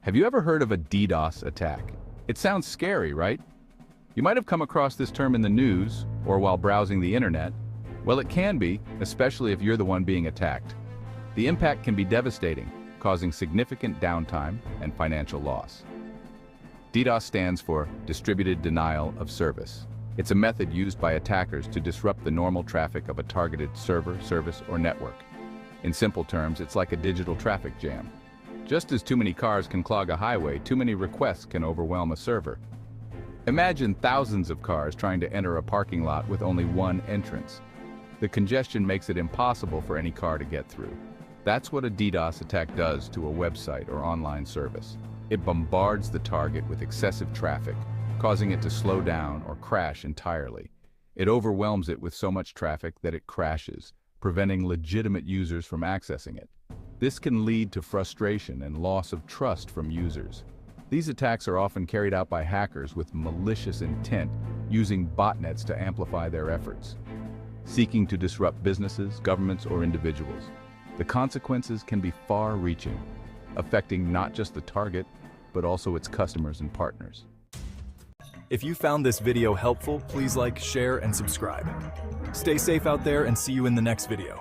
Have you ever heard of a DDoS attack? It sounds scary, right? You might have come across this term in the news or while browsing the internet. Well, it can be, especially if you're the one being attacked. The impact can be devastating, causing significant downtime and financial loss. DDoS stands for Distributed Denial of Service. It's a method used by attackers to disrupt the normal traffic of a targeted server, service, or network. In simple terms, it's like a digital traffic jam. Just as too many cars can clog a highway, too many requests can overwhelm a server. Imagine thousands of cars trying to enter a parking lot with only one entrance. The congestion makes it impossible for any car to get through. That's what a DDoS attack does to a website or online service. It bombards the target with excessive traffic, causing it to slow down or crash entirely. It overwhelms it with so much traffic that it crashes, preventing legitimate users from accessing it. This can lead to frustration and loss of trust from users. These attacks are often carried out by hackers with malicious intent, using botnets to amplify their efforts, seeking to disrupt businesses, governments, or individuals. The consequences can be far-reaching, affecting not just the target, but also its customers and partners. If you found this video helpful, please like, share, and subscribe. Stay safe out there and see you in the next video.